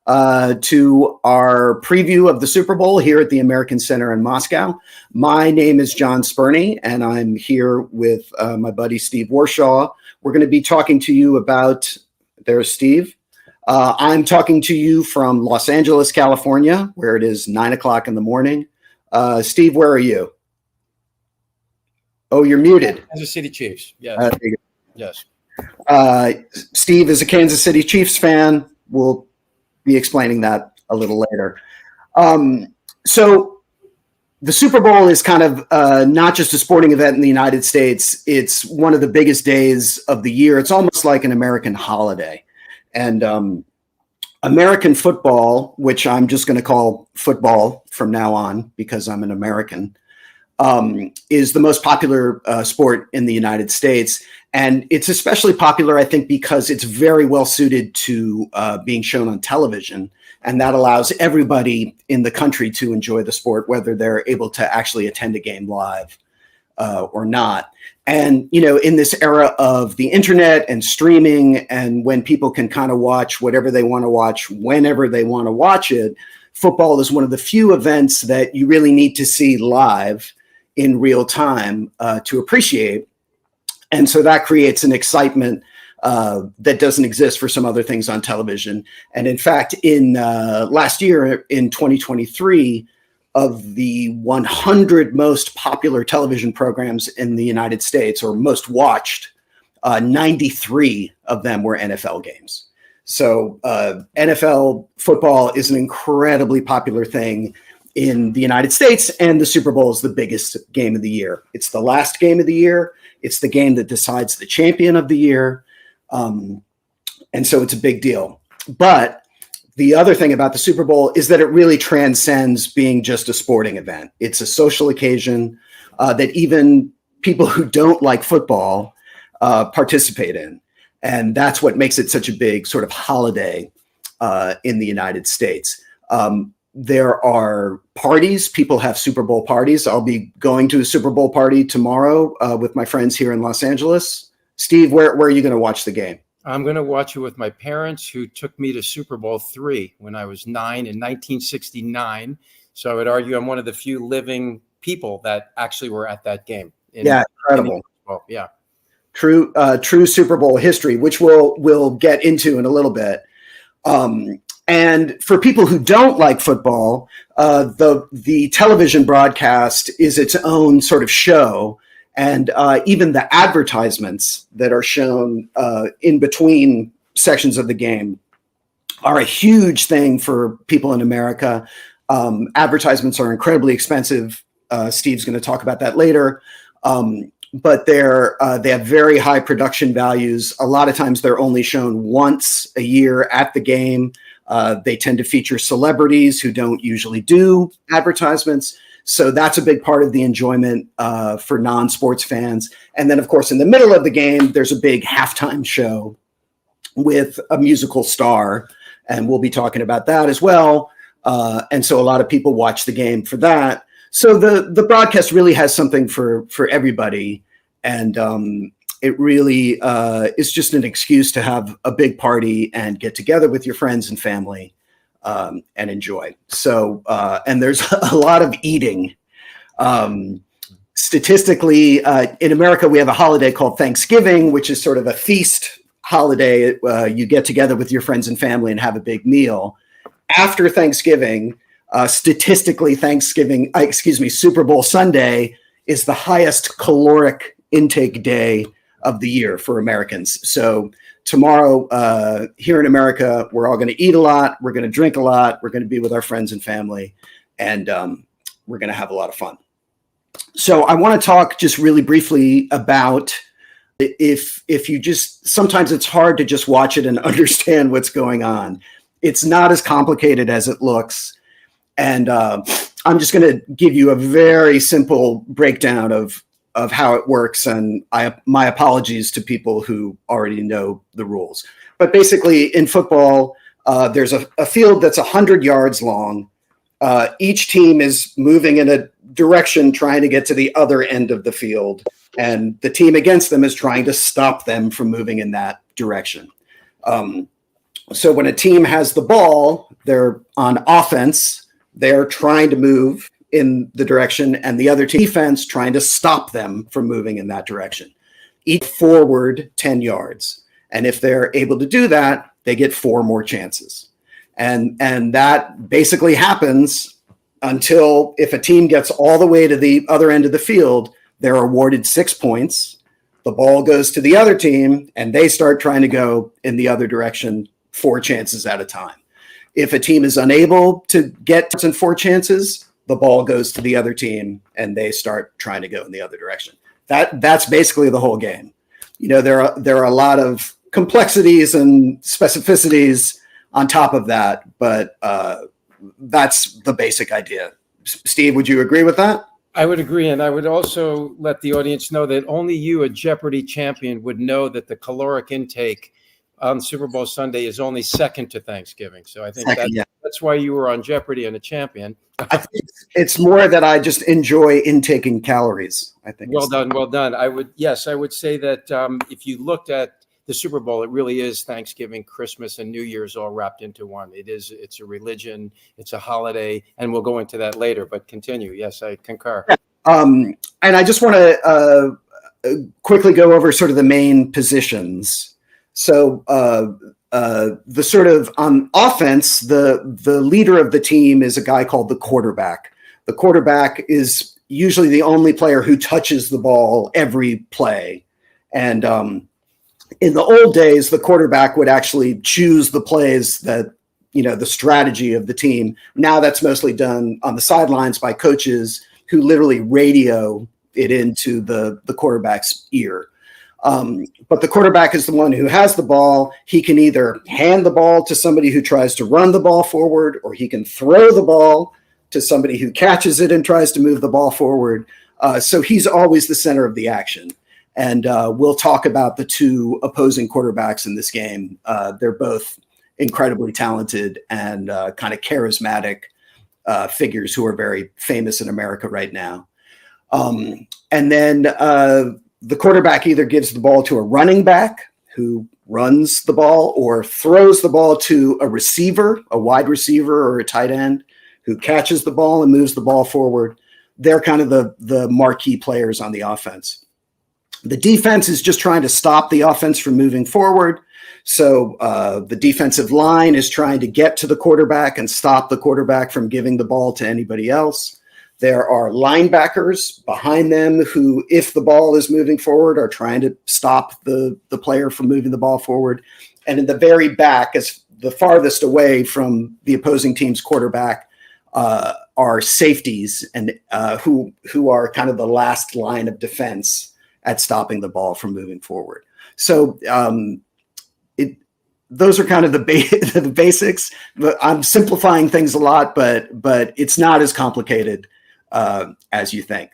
to our preview of the Super Bowl here at the American Center in Moscow. My name is John Spurney, and I'm here with my buddy Steve Warshaw. We're going to be talking to you about, there's Steve. I'm talking to you from Los Angeles, California, where it is 9 o'clock in the morning. Steve, where are you? Oh, you're muted. Kansas City Chiefs. Yes. Yes. Steve is a Kansas City Chiefs fan. We'll be explaining that a little later. So the Super Bowl is kind of not just a sporting event in the United States. It's one of the biggest days of the year. It's almost like an American holiday. And American football, which I'm just going to call football from now on because I'm an American, is the most popular sport in the United States. And it's especially popular, I think, because it's very well suited to being shown on television. And that allows everybody in the country to enjoy the sport, whether they're able to actually attend a game live or not. And, you know, in this era of the internet and streaming, and when people can kind of watch whatever they want to watch, whenever they want to watch it, football is one of the few events that you really need to see live in real time to appreciate. And so that creates an excitement that doesn't exist for some other things on television. And in fact, in last year, in 2023, of the 100 most popular television programs in the United States, or most watched, 93 of them were NFL games. So NFL football is an incredibly popular thing in the United States, and the Super Bowl is the biggest game of the year. It's the last game of the year. It's the game that decides the champion of the year. And so it's a big deal. But the other thing about the Super Bowl is that it really transcends being just a sporting event. It's a social occasion that even people who don't like football participate in. And that's what makes it such a big sort of holiday in the United States. There are parties. People have Super Bowl parties. I'll be going to a Super Bowl party tomorrow with my friends here in Los Angeles. Steve, where are you going to watch the game? I'm going to watch it with my parents, who took me to Super Bowl III when I was 9 in 1969. So I would argue I'm one of the few living people that actually were at that game. Incredible. Yeah. True Super Bowl history, which we'll get into in a little bit. And for people who don't like football, the television broadcast is its own sort of show. And even the advertisements that are shown in between sections of the game are a huge thing for people in America. Advertisements are incredibly expensive. Steve's going to talk about that later. But they have very high production values. A lot of times they're only shown once a year at the game. They tend to feature celebrities who don't usually do advertisements. So that's a big part of the enjoyment for non-sports fans. And then, of course, in the middle of the game, there's a big halftime show with a musical star. And we'll be talking about that as well. And so a lot of people watch the game for that. So the broadcast really has something for everybody. And it really is just an excuse to have a big party and get together with your friends and family. And enjoy. So, and there's a lot of eating. Statistically, in America, we have a holiday called Thanksgiving, which is sort of a feast holiday. You get together with your friends and family and have a big meal. After Thanksgiving, statistically, Super Bowl Sunday is the highest caloric intake day of the year for Americans. So tomorrow, here in America, we're all going to eat a lot. We're going to drink a lot. We're going to be with our friends and family, and we're going to have a lot of fun. So I want to talk just really briefly about if you just, sometimes it's hard to just watch it and understand what's going on. It's not as complicated as it looks. And I'm just going to give you a very simple breakdown of how it works. And my apologies to people who already know the rules. But basically in football, there's a field that's 100 yards long. Each team is moving in a direction trying to get to the other end of the field. And the team against them is trying to stop them from moving in that direction. So when a team has the ball, they're on offense, they're trying to move in the direction, and the other team defense trying to stop them from moving in that direction. Each forward 10 yards. And if they're able to do that, they get 4 more chances. And that basically happens until if a team gets all the way to the other end of the field, they're awarded 6 points. The ball goes to the other team, and they start trying to go in the other direction 4 chances at a time. If a team is unable to get in 4 chances, the ball goes to the other team, and they start trying to go in the other direction. That's basically the whole game. You know, there are a lot of complexities and specificities on top of that, but that's the basic idea. Steve, would you agree with that? I would agree, and I would also let the audience know that only you, a Jeopardy champion, would know that the caloric intake on Super Bowl Sunday is only second to Thanksgiving. So I think that's why you were on Jeopardy and a champion. I think it's more that I just enjoy intaking calories. I think. Well done. I would say that if you looked at the Super Bowl, it really is Thanksgiving, Christmas, and New Year's all wrapped into one. It's a religion, it's a holiday, and we'll go into that later, but continue. Yes, I concur. Yeah. And I just want to quickly go over sort of the main positions. So the sort of on offense, the leader of the team is a guy called the quarterback. The quarterback is usually the only player who touches the ball every play. And in the old days, the quarterback would actually choose the plays that, you know, the strategy of the team. Now that's mostly done on the sidelines by coaches who literally radio it into the quarterback's ear. But the quarterback is the one who has the ball. He can either hand the ball to somebody who tries to run the ball forward, or he can throw the ball to somebody who catches it and tries to move the ball forward. So he's always the center of the action. And we'll talk about the 2 opposing quarterbacks in this game. They're both incredibly talented and kind of charismatic figures who are very famous in America right now. And then the quarterback either gives the ball to a running back who runs the ball, or throws the ball to a receiver, a wide receiver or a tight end, who catches the ball and moves the ball forward. They're kind of the marquee players on the offense. The defense is just trying to stop the offense from moving forward. So the defensive line is trying to get to the quarterback and stop the quarterback from giving the ball to anybody else. There are linebackers behind them who, if the ball is moving forward, are trying to stop the player from moving the ball forward. And in the very back, as the farthest away from the opposing team's quarterback, are safeties, and who are kind of the last line of defense at stopping the ball from moving forward. So those are kind of the basics. I'm simplifying things a lot, but it's not as complicated as you think.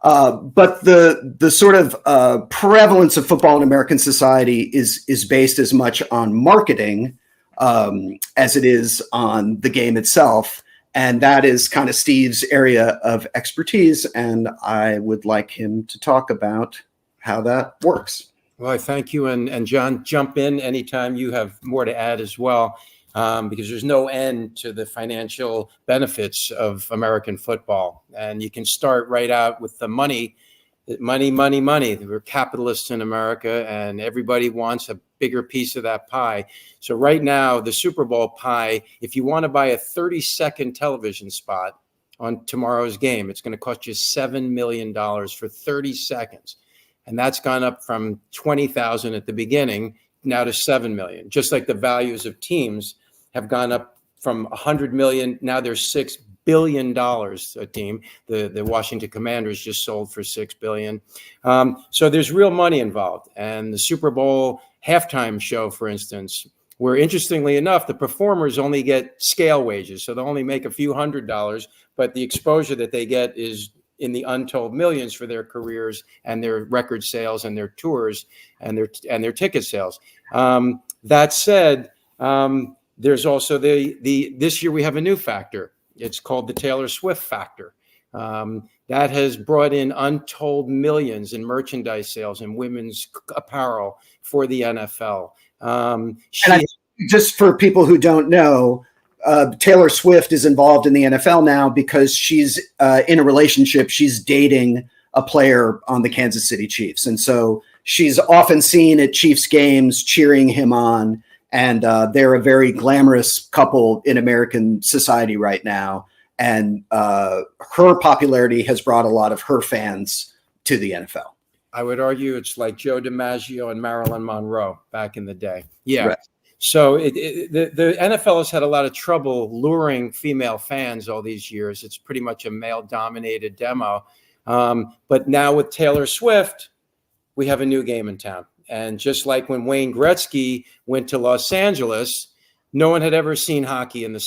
But the sort of prevalence of football in American society is based as much on marketing as it is on the game itself. And that is kind of Steve's area of expertise. And I would like him to talk about how that works. Well, I thank you. And John, jump in anytime you have more to add as well, because there's no end to the financial benefits of American football. And you can start right out with the money. We're capitalists in America, and everybody wants a bigger piece of that pie. So right now, the Super Bowl pie, if you want to buy a 30-second television spot on tomorrow's game, it's going to cost you $7 million for 30 seconds. And that's gone up from 20,000 at the beginning now to 7 million. Just like the values of teams have gone up from 100 million, now they're $6 billion a team. The Washington Commanders just sold for $6 billion. So there's real money involved. And the Super Bowl halftime show, for instance, where interestingly enough, the performers only get scale wages. So they'll only make a few $100s, but the exposure that they get is in the untold millions for their careers and their record sales and their tours and their ticket sales. That said, there's also this year we have a new factor. It's called the Taylor Swift factor. That has brought in untold millions in merchandise sales and women's apparel for the NFL. just for people who don't know, Taylor Swift is involved in the NFL now because she's in a relationship. She's dating a player on the Kansas City Chiefs. And so she's often seen at Chiefs games cheering him on. And they're a very glamorous couple in American society right now. And her popularity has brought a lot of her fans to the NFL. I would argue it's like Joe DiMaggio and Marilyn Monroe back in the day. Yeah. Right. So the NFL has had a lot of trouble luring female fans all these years. It's pretty much a male-dominated demo. But now with Taylor Swift, we have a new game in town. And just like when Wayne Gretzky went to Los Angeles, no one had ever seen hockey in the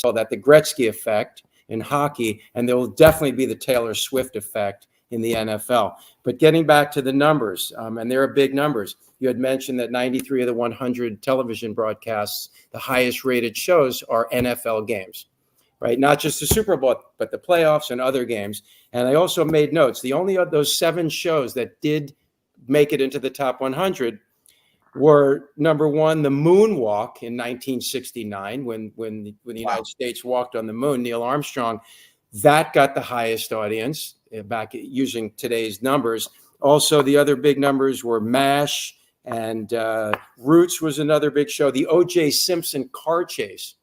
Gretzky effect in hockey, and there will definitely be the Taylor Swift effect in the NFL. But getting back to the numbers, and there are big numbers. You had mentioned that 93 of the 100 television broadcasts, the highest rated shows, are NFL games, right? Not just the Super Bowl, but the playoffs and other games. And I also made notes. The only of those 7 shows that did make it into the top 100 were, number one, the moonwalk in 1969, when the United States walked on the moon, Neil Armstrong. That got the highest audience back using today's numbers. Also, the other big numbers were MASH, and Roots was another big show. The O.J. Simpson car chase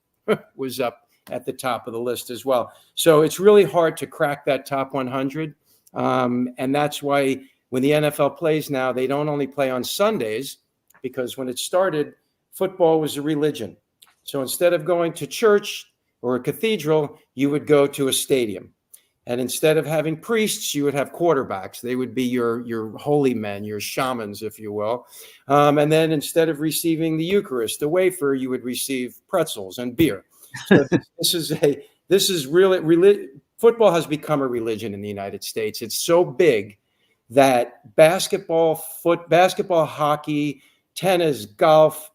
was up at the top of the list as well. So it's really hard to crack that top 100. And that's why when the NFL plays now, they don't only play on Sundays, because when it started, football was a religion. So instead of going to church or a cathedral, you would go to a stadium. And instead of having priests, you would have quarterbacks. They would be your holy men, your shamans, if you will. And then instead of receiving the Eucharist, the wafer, you would receive pretzels and beer. So this is really football has become a religion in the United States. It's so big that basketball, hockey, tennis, golf,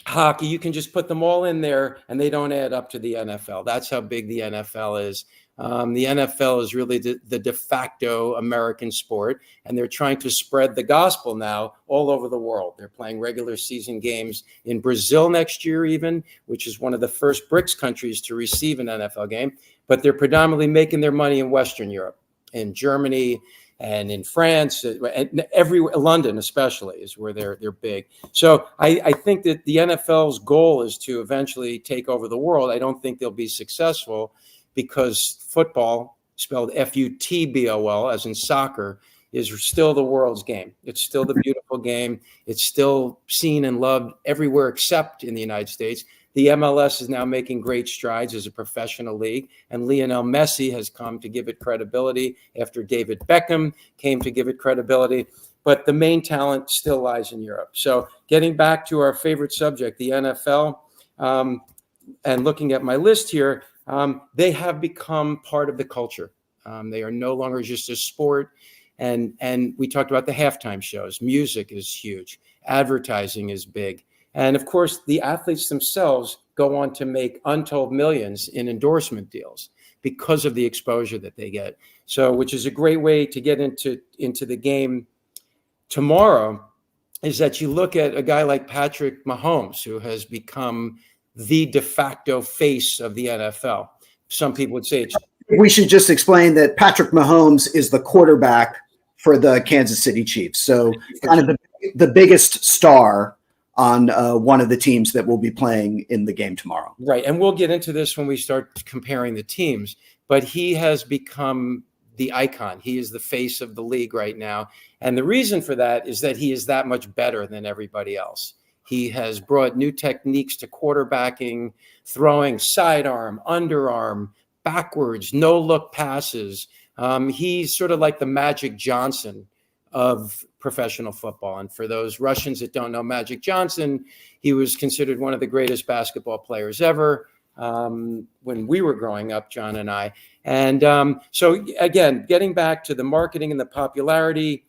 hockey, you can just put them all in there and they don't add up to the NFL. That's how big the NFL is. The NFL is really the de facto American sport, and they're trying to spread the gospel now all over the world. They're playing regular season games in Brazil next year even, which is one of the first BRICS countries to receive an NFL game, but they're predominantly making their money in Western Europe, in Germany, and in France, and everywhere, London especially is where they're big. So I think that the NFL's goal is to eventually take over the world. I don't think they'll be successful because football, spelled F-U-T-B-O-L, as in soccer, is still the world's game. It's still the beautiful game. It's still seen and loved everywhere except in the United States. The MLS is now making great strides as a professional league, and Lionel Messi has come to give it credibility after David Beckham came to give it credibility. But the main talent still lies in Europe. So getting back to our favorite subject, the NFL, and looking at my list here, they have become part of the culture. They are no longer just a sport. And we talked about the halftime shows. Music is huge. Advertising is big. And of course, the athletes themselves go on to make untold millions in endorsement deals because of the exposure that they get. So, which is a great way to get into the game tomorrow, is that you look at a guy like Patrick Mahomes, who has become the de facto face of the NFL. Some people would say it's... We should just explain that Patrick Mahomes is the quarterback for the Kansas City Chiefs. So kind of the biggest star on one of the teams that will be playing in the game tomorrow. Right. And we'll get into this when we start comparing the teams, but he has become the icon. He is the face of the league right now. And the reason for that is that he is that much better than everybody else. He has brought new techniques to quarterbacking, throwing sidearm, underarm, backwards, no-look passes. He's sort of like the Magic Johnson of professional football. And for those Russians that don't know Magic Johnson, he was considered one of the greatest basketball players ever when we were growing up, John and I. And so, again, getting back to the marketing and the popularity,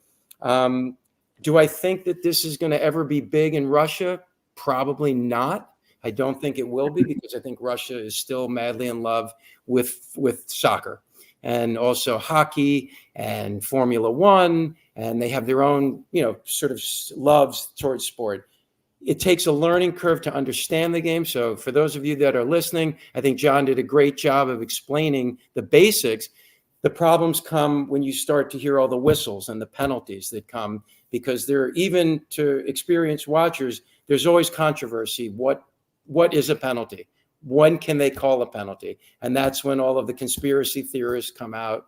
do I think that this is going to ever be big in Russia? Probably not. I don't think it will be, because I think Russia is still madly in love with soccer and also hockey and Formula One, and they have their own, sort of loves towards sport. it takes a learning curve to understand the game. So for those of you that are listening, I think John did a great job of explaining the basics. The problems come when you start to hear all the whistles and the penalties that come, because they're, even to experienced watchers, there's always controversy. What is a penalty? When can they call a penalty? And that's when all of the conspiracy theorists come out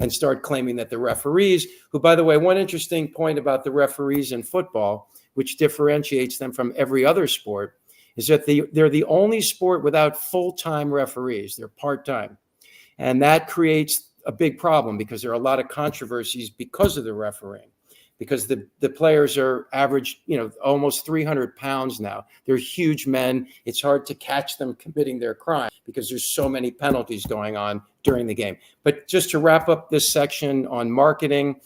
and start claiming that the referees, who, by the way, one interesting point about the referees in football, which differentiates them from every other sport, is that they're the only sport without full-time referees. They're part-time. And that creates a big problem, because there are a lot of controversies because of the refereeing, because the players are average, almost 300 pounds now. They're huge men. It's hard to catch them committing their crime because there's so many penalties going on during the game. But just to wrap up this section on marketing,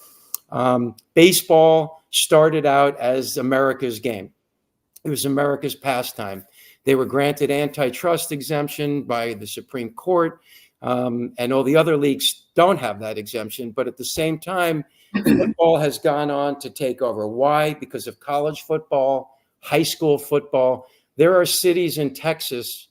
baseball started out as America's game. It was America's pastime. They were granted antitrust exemption by the Supreme Court, and all the other leagues don't have that exemption. But at the same time, football has gone on to take over. Why? Because of college football, high school football. There are cities in Texas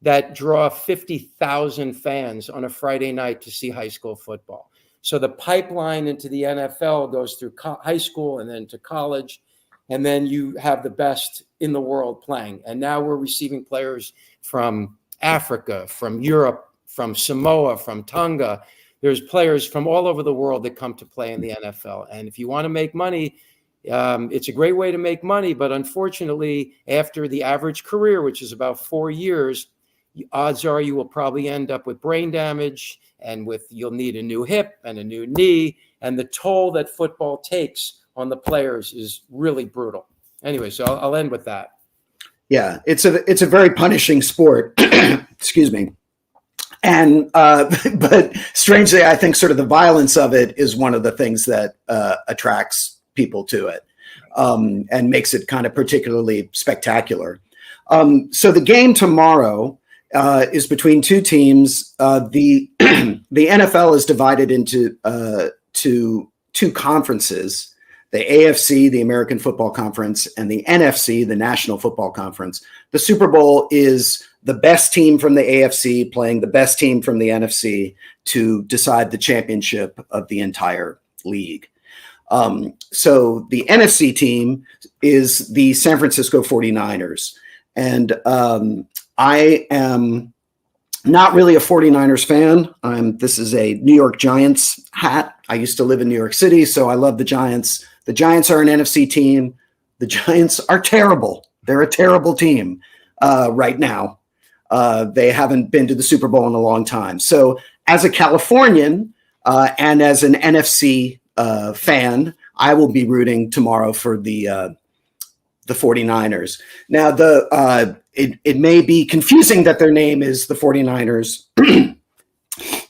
that draw 50,000 fans on a Friday night to see high school football. So the pipeline into the NFL goes through high school and then to college, and then you have the best in the world playing. And now we're receiving players from Africa, from Europe, from Samoa, from Tonga. There's players from all over the world that come to play in the NFL. And if you want to make money, it's a great way to make money. But unfortunately, after the average career, which is about 4 years, odds are you will probably end up with brain damage, and you'll need a new hip and a new knee. And the toll that football takes on the players is really brutal. Anyway, so I'll end with that. Yeah, it's a very punishing sport. Excuse me. And but strangely, I think sort of the violence of it is one of the things that attracts people to it, and makes it kind of particularly spectacular. So the game tomorrow is between two teams. The NFL is divided into two conferences: the AFC, the American Football Conference, and the NFC, the National Football Conference. The Super Bowl is the best team from the AFC playing the best team from the NFC to decide the championship of the entire league. So the NFC team is the San Francisco 49ers. And I am not really a 49ers fan. This is a New York Giants hat. I used to live in New York City, so I love the Giants. The Giants are an NFC team. The Giants are terrible. They're a terrible team right now. They haven't been to the Super Bowl in a long time. So as a Californian and as an NFC fan, I will be rooting tomorrow for the 49ers. Now, it may be confusing that their name is the 49ers.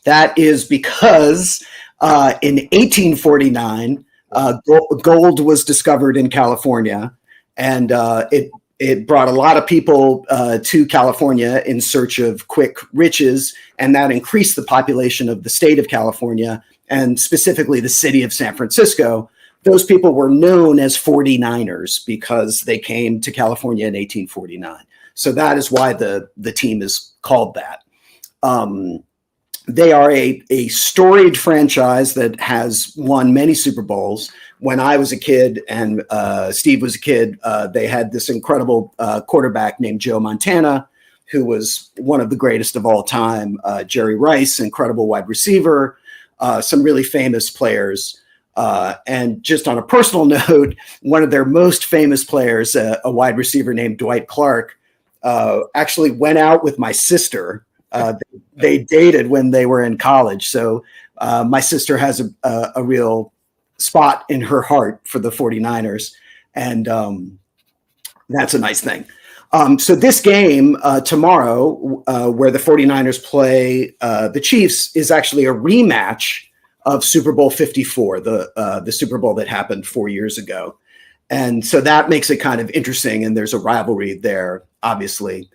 That is because in 1849, gold was discovered in California, and it brought a lot of people to California in search of quick riches, and that increased the population of the state of California, and specifically the city of San Francisco. Those people were known as 49ers because they came to California in 1849. So that is why the team is called that. They are a storied franchise that has won many Super Bowls. When I was a kid and Steve was a kid, they had this incredible quarterback named Joe Montana, who was one of the greatest of all time. Jerry Rice, incredible wide receiver, some really famous players. And just on a personal note, one of their most famous players, a wide receiver named Dwight Clark, actually went out with my sister. They dated when they were in college. So my sister has a real spot in her heart for the 49ers. And that's a nice thing. So this game tomorrow, where the 49ers play the Chiefs, is actually a rematch of Super Bowl 54, the Super Bowl that happened 4 years ago. And so that makes it kind of interesting. And there's a rivalry there, obviously.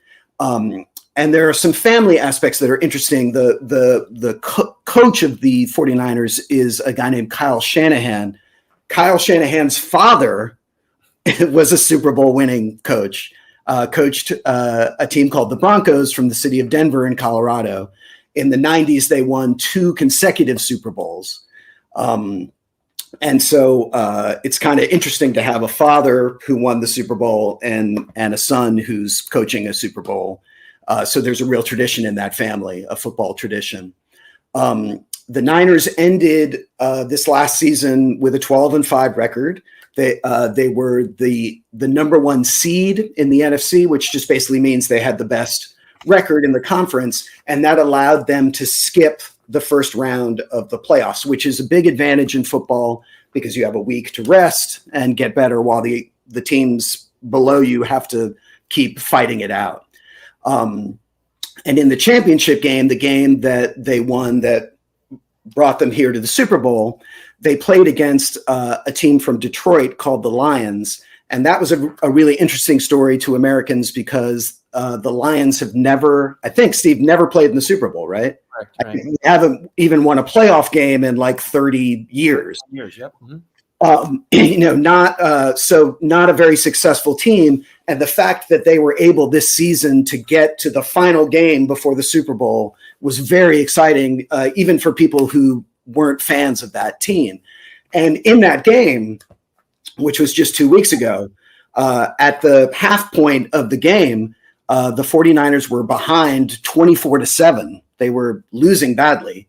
And there are some family aspects that are interesting. The coach of the 49ers is a guy named Kyle Shanahan. Kyle Shanahan's father was a Super Bowl winning coach. Coached a team called the Broncos from the city of Denver in Colorado. In the 90s, they won 2 consecutive Super Bowls. And so it's kind of interesting to have a father who won the Super Bowl and a son who's coaching a Super Bowl. So there's a real tradition in that family, a football tradition. The Niners ended this last season with a 12-5 record. They were the number 1 seed in the NFC, which just basically means they had the best record in the conference, and that allowed them to skip the first round of the playoffs, which is a big advantage in football because you have a week to rest and get better while the teams below you have to keep fighting it out. And in the championship game, the game that they won that brought them here to the Super Bowl, they played against a team from Detroit called the Lions. And that was a really interesting story to Americans because the Lions have never, I think, Steve, never played in the Super Bowl, right? Right. They haven't even won a playoff game in like 30 years. Yep. Mm-hmm. Not a very successful team. And the fact that they were able this season to get to the final game before the Super Bowl was very exciting, even for people who weren't fans of that team. And in that game, which was just 2 weeks ago, at the half point of the game, the 49ers were behind 24-7. They were losing badly.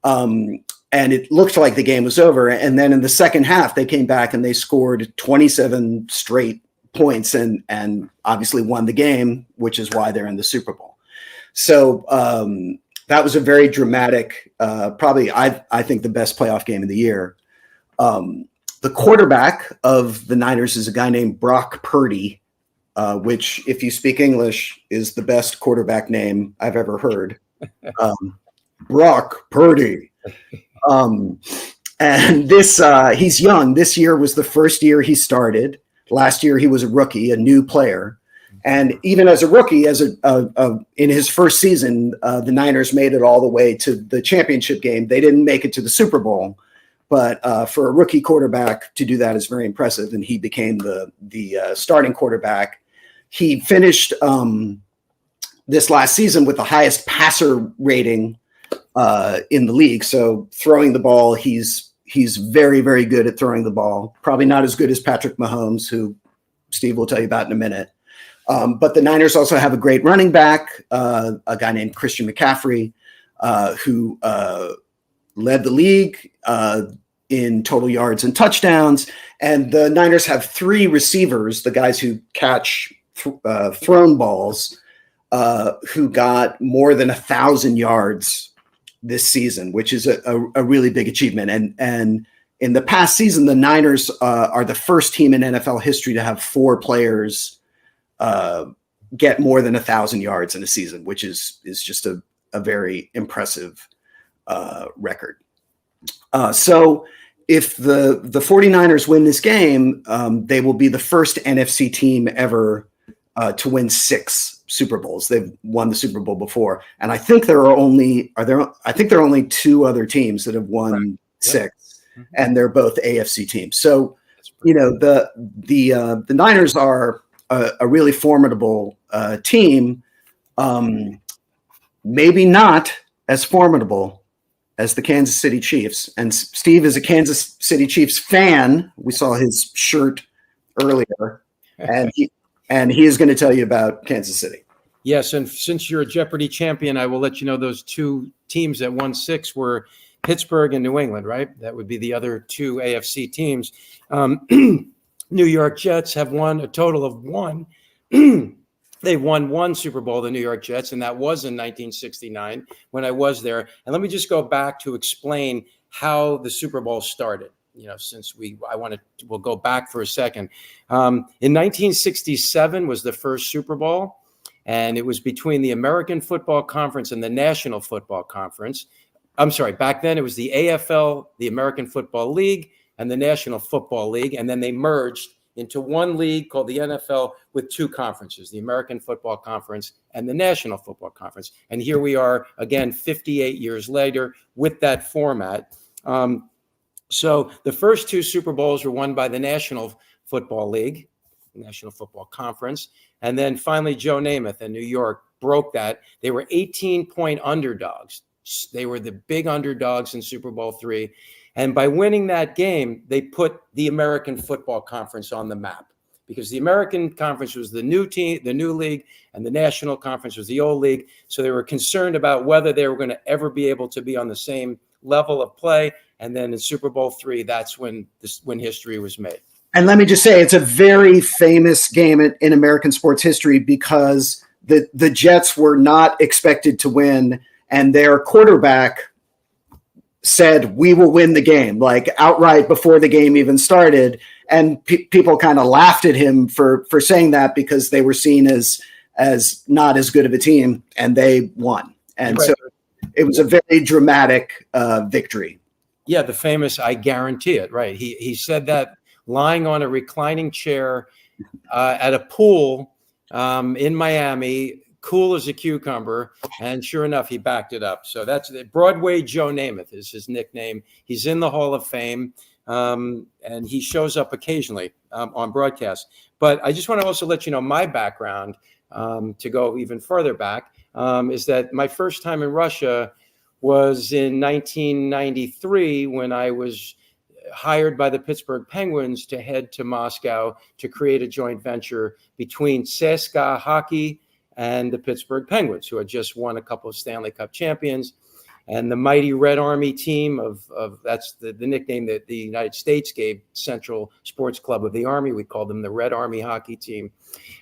And it looked like the game was over. And then in the second half, they came back and they scored 27 straight points and obviously won the game, which is why they're in the Super Bowl. So that was a very dramatic, probably, I think, the best playoff game of the year. The quarterback of the Niners is a guy named Brock Purdy, which, if you speak English, is the best quarterback name I've ever heard. Brock Purdy. And he's young. This year was the first year he started. Last year he was a rookie, a new player. And even as a rookie, in his first season, the Niners made it all the way to the championship game. They didn't make it to the Super Bowl. But for a rookie quarterback to do that is very impressive, and he became the starting quarterback. He finished this last season with the highest passer rating in the league. So throwing the ball, he's very, very good at throwing the ball. Probably not as good as Patrick Mahomes, who Steve will tell you about in a minute. But the Niners also have a great running back, a guy named Christian McCaffrey, who led the league in total yards and touchdowns. And the Niners have 3 receivers, the guys who catch thrown balls, who got more than 1,000 yards this season, which is a really big achievement. And in the past season, the Niners are the first team in NFL history to have 4 players get more than 1,000 yards in a season, which is just a very impressive record. So if the 49ers win this game, they will be the first NFC team ever to win 6 Super Bowls. They've won the Super Bowl before. And I think there are only 2 other teams that have won 6, and they're both AFC teams. So, the Niners are a really formidable team, maybe not as formidable as the Kansas City Chiefs. And Steve is a Kansas City Chiefs fan. We saw his shirt earlier, and he is going to tell you about Kansas City. Yes, and since you're a Jeopardy champion, I will let you know those 2 teams that won 6 were Pittsburgh and New England, right? That would be the other 2 AFC teams. New York Jets have won a total of 1. They won 1 Super Bowl, the New York Jets, and that was in 1969 when I was there. And let me just go back to explain how the Super Bowl started. Since we'll go back for a second. In 1967 was the first Super Bowl, and it was between the American Football Conference and the National Football Conference. I'm sorry, back then it was the AFL, the American Football League, and the National Football League, and then they merged into one league called the NFL with 2 conferences, the American Football Conference and the National Football Conference. And here we are again, 58 years later with that format. So the first 2 Super Bowls were won by the National Football League, National Football Conference. And then finally, Joe Namath in New York broke that. They were 18-point underdogs. They were the big underdogs in Super Bowl III. And by winning that game, they put the American Football Conference on the map, because the American Conference was the new team, the new league, and the National Conference was the old league. So they were concerned about whether they were going to ever be able to be on the same level of play. And then in Super Bowl III, that's when history was made. And let me just say, it's a very famous game in American sports history, because the Jets were not expected to win, and their quarterback said, "We will win the game," like outright before the game even started. And people kind of laughed at him for saying that, because they were seen as not as good of a team, and they won. And right. So it was a very dramatic victory. Yeah, the famous "I guarantee it," right? He said that lying on a reclining chair at a pool in Miami, cool as a cucumber, and sure enough, he backed it up. So that's Broadway Joe Namath is his nickname. He's in the Hall of Fame, and he shows up occasionally on broadcast. But I just want to also let you know my background, to go even further back, is that my first time in Russia was in 1993, when I was hired by the Pittsburgh Penguins to head to Moscow to create a joint venture between CSKA Hockey and the Pittsburgh Penguins, who had just won a couple of Stanley Cup champions. And the mighty Red Army team of that's the nickname that the United States gave Central Sports Club of the Army. We called them the Red Army hockey team.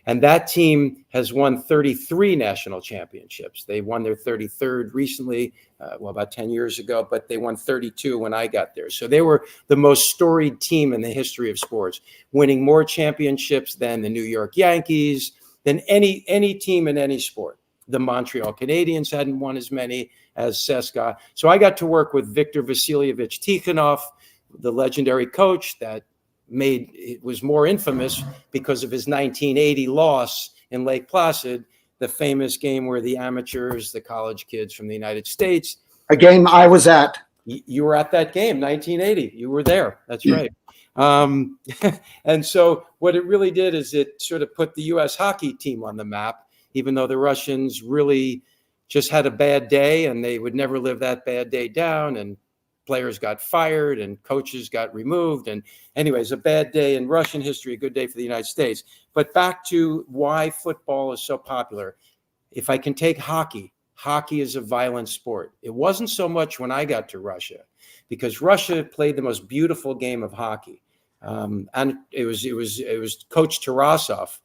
And that team has won 33 national championships. They won their 33rd recently, about 10 years ago, but they won 32 when I got there. So they were the most storied team in the history of sports, winning more championships than the New York Yankees, than any team in any sport. The Montreal Canadiens hadn't won as many as CSKA. So I got to work with Viktor Vasilyevich Tikhonov, the legendary coach that made it was more infamous because of his 1980 loss in Lake Placid, the famous game where the amateurs, the college kids from the United States. A game I was at. You were at that game, 1980. You were there. That's right. And so what it really did is it sort of put the U.S. hockey team on the map, even though the Russians really just had a bad day and they would never live that bad day down, and players got fired and coaches got removed. And anyways, a bad day in Russian history, a good day for the United States. But back to why football is so popular. If I can take hockey, hockey is a violent sport. It wasn't so much when I got to Russia, because Russia played the most beautiful game of hockey. And it was Coach Tarasov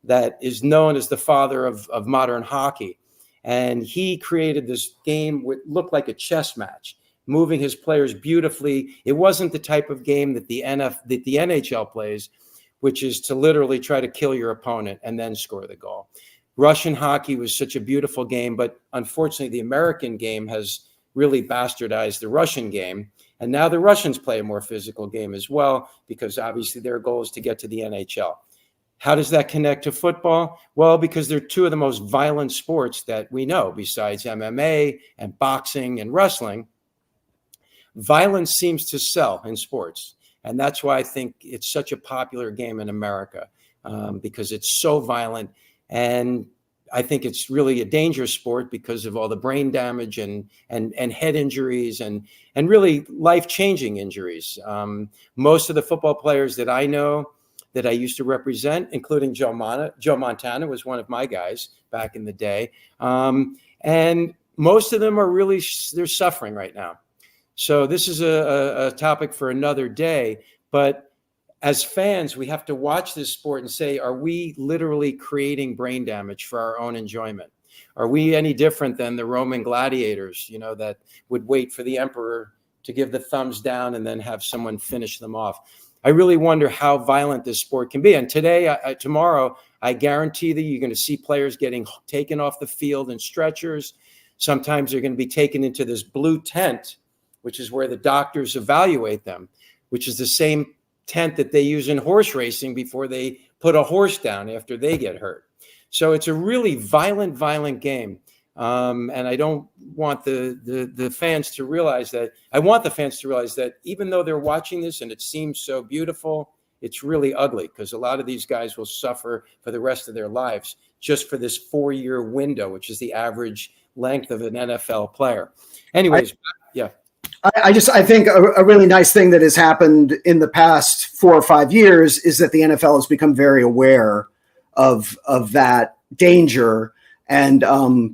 that is known as the father of modern hockey. And he created this game that looked like a chess match, moving his players beautifully. It wasn't the type of game that the NHL plays, which is to literally try to kill your opponent and then score the goal. Russian hockey was such a beautiful game, but unfortunately the American game has really bastardized the Russian game. And now the Russians play a more physical game as well, because obviously their goal is to get to the NHL. How does that connect to football? Well, because they're two of the most violent sports that we know, besides MMA and boxing and wrestling. Violence seems to sell in sports. And that's why I think it's such a popular game in America, because it's so violent. And I think it's really a dangerous sport because of all the brain damage and head injuries and really life-changing injuries. Most of the football players that I know that I used to represent, including Joe Montana was one of my guys back in the day. And most of them are really, they're suffering right now. So this is a topic for another day. But as fans, we have to watch this sport and say, are we literally creating brain damage for our own enjoyment? Are we any different than the Roman gladiators, that would wait for the emperor to give the thumbs down and then have someone finish them off? I really wonder how violent this sport can be. And tomorrow, I guarantee that you're going to see players getting taken off the field in stretchers. Sometimes they're going to be taken into this blue tent, which is where the doctors evaluate them, which is the same tent that they use in horse racing before they put a horse down after they get hurt. So it's a really violent game. And I don't want the fans to realize that. I want the fans to realize that even though they're watching this and it seems so beautiful, it's really ugly because a lot of these guys will suffer for the rest of their lives just for this 4-year window, which is the average length of an NFL player. Anyways, yeah. I think a really nice thing that has happened in the past 4 or 5 years is that the NFL has become very aware of that danger, and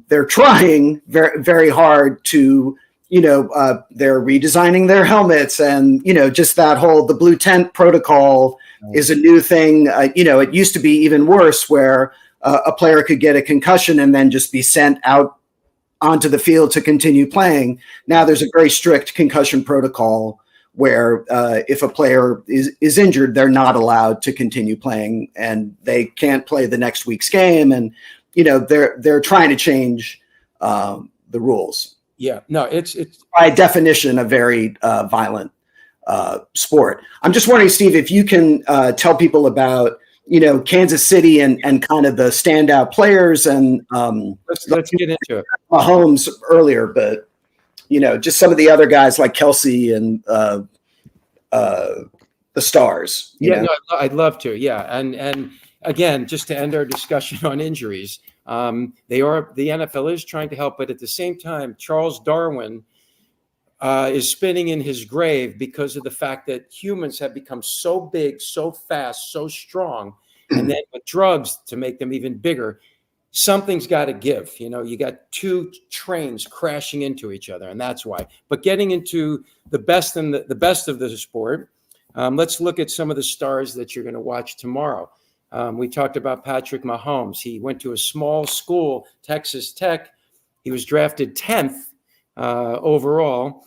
they're trying very, very hard to, they're redesigning their helmets, and just that whole the blue tent protocol is a new thing. It used to be even worse, where a player could get a concussion and then just be sent out onto the field to continue playing. Now there's a very strict concussion protocol where if a player is injured, they're not allowed to continue playing, and they can't play the next week's game. And they're trying to change the rules. Yeah, no, it's by definition a very violent sport. I'm just wondering, Steve, if you can tell people about Kansas City and kind of the standout players, and let's get into it. Mahomes earlier, but just some of the other guys like Kelsey and the stars. No, I'd love to. Yeah, and again, just to end our discussion on injuries, the NFL is trying to help, but at the same time, Charles Darwin is spinning in his grave because of the fact that humans have become so big, so fast, so strong, and then with drugs to make them even bigger, something's got to give. You got two trains crashing into each other, and that's why. But getting into the best and the best of the sport, let's look at some of the stars that you're going to watch tomorrow. We talked about Patrick Mahomes. He went to a small school, Texas Tech. He was drafted 10th overall.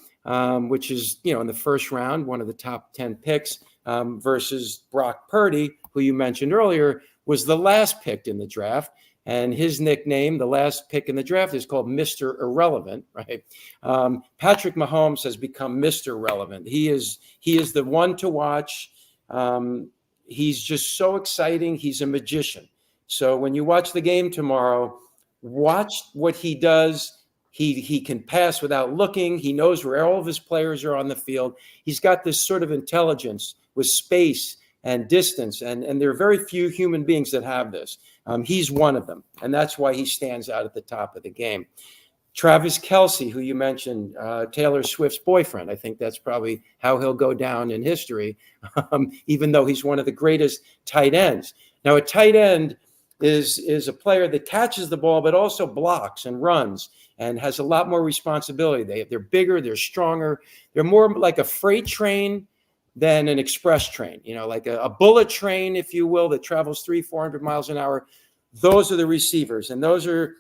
Which is, in the first round, one of the top 10 picks, versus Brock Purdy, who you mentioned earlier, was the last pick in the draft. And his nickname, the last pick in the draft, is called Mr. Irrelevant, right? Patrick Mahomes has become Mr. Relevant. He is the one to watch. He's just so exciting. He's a magician. So when you watch the game tomorrow, watch what he does. He can pass without looking. He knows where all of his players are on the field. He's got this sort of intelligence with space and distance, and there are very few human beings that have this. He's one of them, and that's why he stands out at the top of the game. Travis Kelce, who you mentioned, Taylor Swift's boyfriend, I think that's probably how he'll go down in history, even though he's one of the greatest tight ends. Now, a tight end is a player that catches the ball, but also blocks and runs, and has a lot more responsibility. They're bigger, they're stronger, they're more like a freight train than an express train, like a bullet train, if you will, that travels 300-400 miles an hour. Those are the receivers, and those are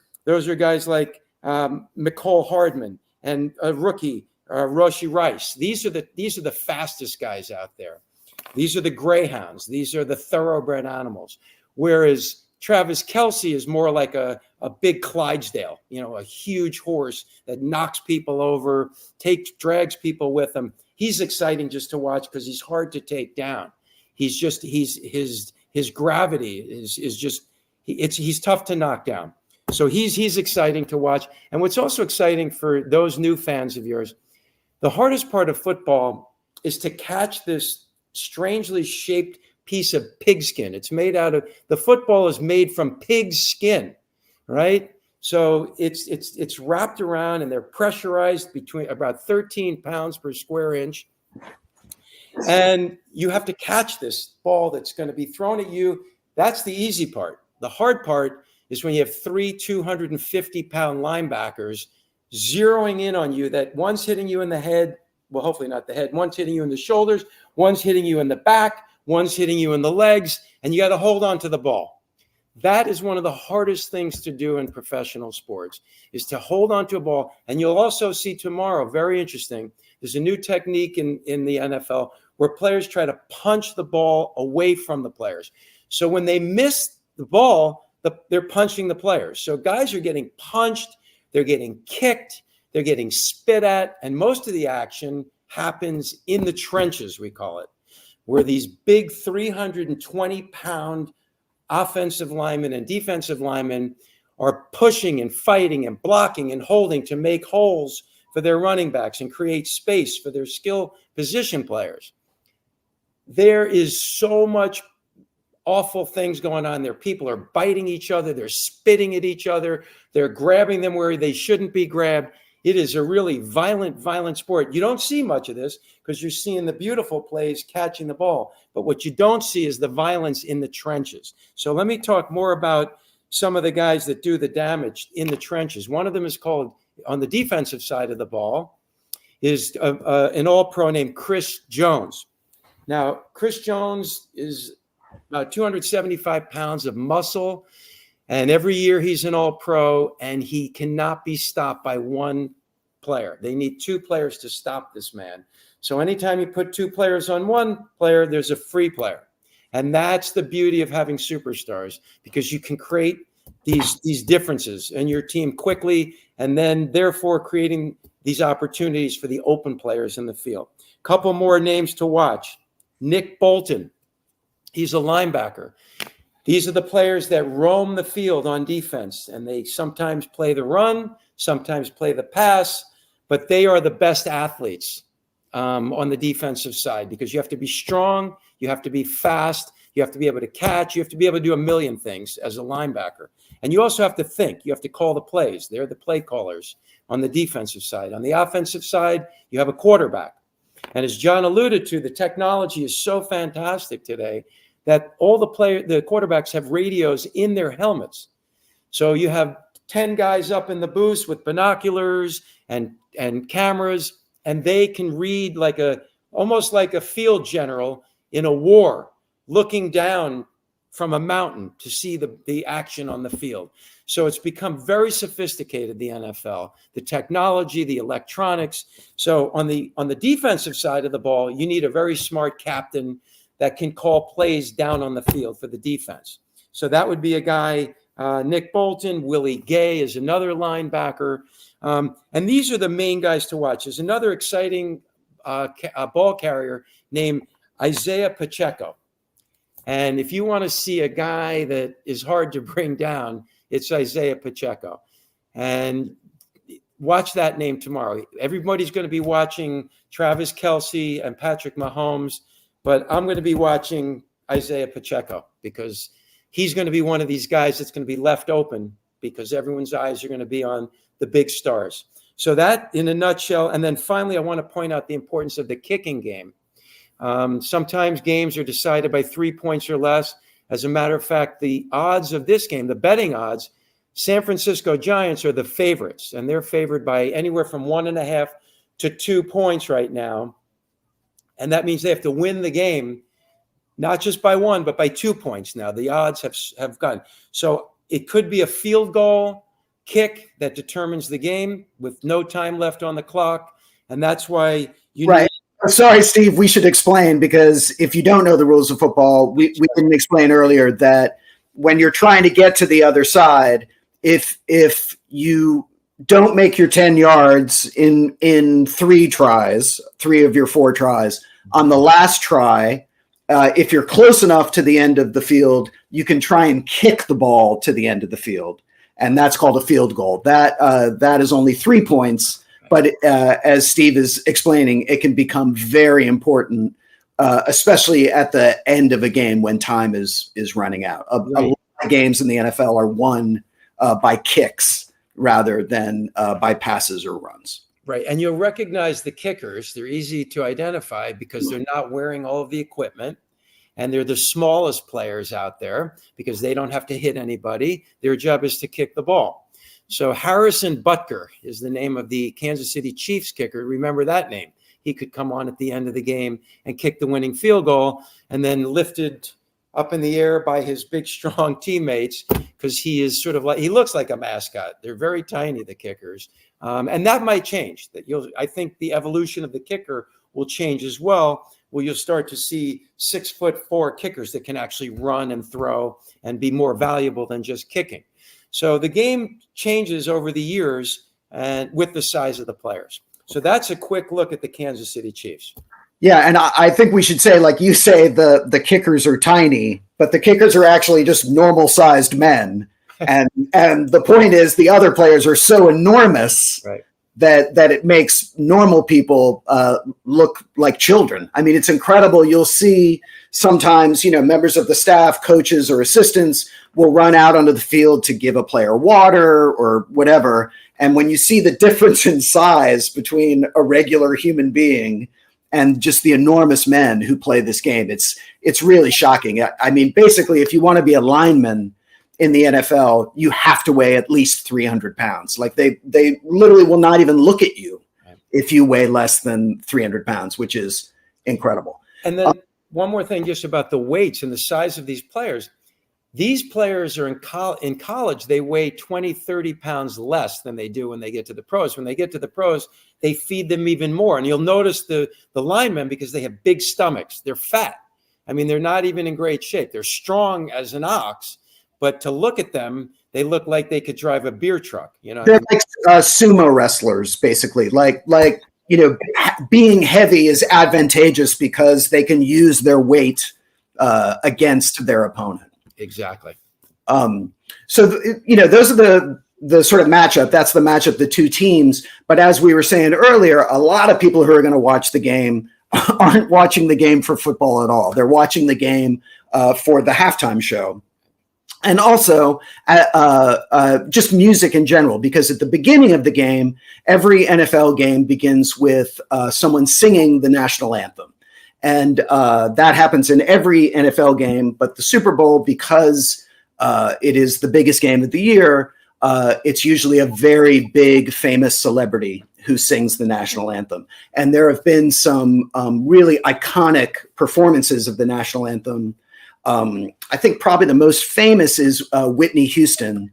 guys like McCole Hardman and a rookie, Rashee Rice. These are the fastest guys out there. These are the greyhounds. These are the thoroughbred animals. Whereas Travis Kelce is more like a big Clydesdale, a huge horse that knocks people over, drags people with him. He's exciting just to watch because he's hard to take down. His gravity is just he's tough to knock down. So he's exciting to watch. And what's also exciting for those new fans of yours, the hardest part of football is to catch this strangely shaped piece of pigskin. It's made out of, the football is made from pig's skin, right? So it's wrapped around, and they're pressurized between about 13 pounds per square inch. And you have to catch this ball that's going to be thrown at you. That's the easy part. The hard part is when you have 3 250-pound linebackers zeroing in on you, that one's hitting you in the head, well, hopefully not the head, one's hitting you in the shoulders, one's hitting you in the back, one's hitting you in the legs, and you got to hold on to the ball. That is one of the hardest things to do in professional sports, is to hold on to a ball. And you'll also see tomorrow, very interesting, there's a new technique in the NFL where players try to punch the ball away from the players. So when they miss the ball, they're punching the players. So guys are getting punched, they're getting kicked, they're getting spit at, and most of the action happens in the trenches, we call it, where these big 320-pound offensive linemen and defensive linemen are pushing and fighting and blocking and holding to make holes for their running backs and create space for their skill position players. there is so much awful things going on there. People are biting each other. They're spitting at each other. They're grabbing them where they shouldn't be grabbed. It is a really violent sport. You don't see much of this because you're seeing the beautiful plays catching the ball. But what you don't see is the violence in the trenches. So let me talk more about some of the guys that do the damage in the trenches. One of them is called, on the defensive side of the ball, is an all-pro named Chris Jones. Now, Chris Jones is about 275 pounds of muscle. And every year he's an all-pro, and he cannot be stopped by one player. They need two players to stop this man. So anytime you put two players on one player, there's a free player. And that's the beauty of having superstars, because you can create these differences in your team quickly, and then therefore creating these opportunities for the open players in the field. Couple more names to watch. Nick Bolton. He's a linebacker. These are the players that roam the field on defense, and they sometimes play the run, sometimes play the pass, but they are the best athletes on the defensive side, because you have to be strong, you have to be fast, you have to be able to catch, you have to be able to do a million things as a linebacker. And you also have to think, you have to call the plays. They're the play callers on the defensive side. On the offensive side, you have a quarterback. And as John alluded to, the technology is so fantastic today that all the quarterbacks have radios in their helmets. So you have 10 guys up in the booth with binoculars and cameras, and they can read almost like a field general in a war, looking down from a mountain to see the action on the field. So it's become very sophisticated, the NFL, the technology, the electronics. So on the defensive side of the ball, you need a very smart captain that can call plays down on the field for the defense. So that would be a guy, Nick Bolton. Willie Gay is another linebacker. And these are the main guys to watch. There's another exciting ball carrier named Isaiah Pacheco. And if you want to see a guy that is hard to bring down, it's Isaiah Pacheco. And watch that name tomorrow. Everybody's going to be watching Travis Kelce and Patrick Mahomes, but I'm going to be watching Isaiah Pacheco, because he's going to be one of these guys that's going to be left open, because everyone's eyes are going to be on the big stars. So that in a nutshell. And then finally, I want to point out the importance of the kicking game. Sometimes games are decided by 3 points or less. As a matter of fact, the odds of this game, the betting odds, San Francisco Giants are the favorites, and they're favored by anywhere from 1.5 to 2 points right now. And that means they have to win the game, not just by 1, but by 2 points now. The odds have gone. So it could be a field goal kick that determines the game with no time left on the clock. And that's why you right. Sorry, Steve, we should explain, because if you don't know the rules of football, we didn't explain earlier that when you're trying to get to the other side, if you don't make your 10 yards in 3 tries, 3 of your 4 tries, on the last try, if you're close enough to the end of the field, you can try and kick the ball to the end of the field. And that's called a field goal. That is only 3 points. But as Steve is explaining, it can become very important, especially at the end of a game when time is running out. A lot of games in the NFL are won by kicks rather than by passes or runs. Right. And you'll recognize the kickers. They're easy to identify because they're not wearing all of the equipment. And they're the smallest players out there because they don't have to hit anybody. Their job is to kick the ball. So Harrison Butker is the name of the Kansas City Chiefs kicker. Remember that name. He could come on at the end of the game and kick the winning field goal, and then lifted up in the air by his big, strong teammates, because he is sort of like, he looks like a mascot. They're very tiny, the kickers. And that might change. I think the evolution of the kicker will change as well, where you'll start to see 6'4" kickers that can actually run and throw and be more valuable than just kicking. So the game changes over the years and with the size of the players. So that's a quick look at the Kansas City Chiefs. Yeah, and I think we should say, like you say, the kickers are tiny, but the kickers are actually just normal-sized men. And the point is, the other players are so enormous right, that it makes normal people look like children. I mean, it's incredible. You'll see sometimes, members of the staff, coaches or assistants will run out onto the field to give a player water or whatever. And when you see the difference in size between a regular human being and just the enormous men who play this game, it's really shocking. I mean, basically, if you want to be a lineman in the NFL, you have to weigh at least 300 pounds. Like they literally will not even look at you if you weigh less than 300 pounds, which is incredible. And then one more thing just about the weights and the size of these players. These players are in college, they weigh 20, 30 pounds less than they do when they get to the pros. When they get to the pros, they feed them even more. And you'll notice the linemen, because they have big stomachs, they're fat. I mean, they're not even in great shape. They're strong as an ox, but to look at them, they look like they could drive a beer truck. They're like sumo wrestlers, basically. Like being heavy is advantageous because they can use their weight against their opponent. Exactly. So those are the sort of matchup. That's the matchup, the two teams. But as we were saying earlier, a lot of people who are going to watch the game aren't watching the game for football at all. They're watching the game for the halftime show. And also just music in general, because at the beginning of the game, every NFL game begins with someone singing the national anthem. And that happens in every NFL game. But the Super Bowl, because it is the biggest game of the year, it's usually a very big, famous celebrity who sings the national anthem. And there have been some really iconic performances of the national anthem. I think probably the most famous is Whitney Houston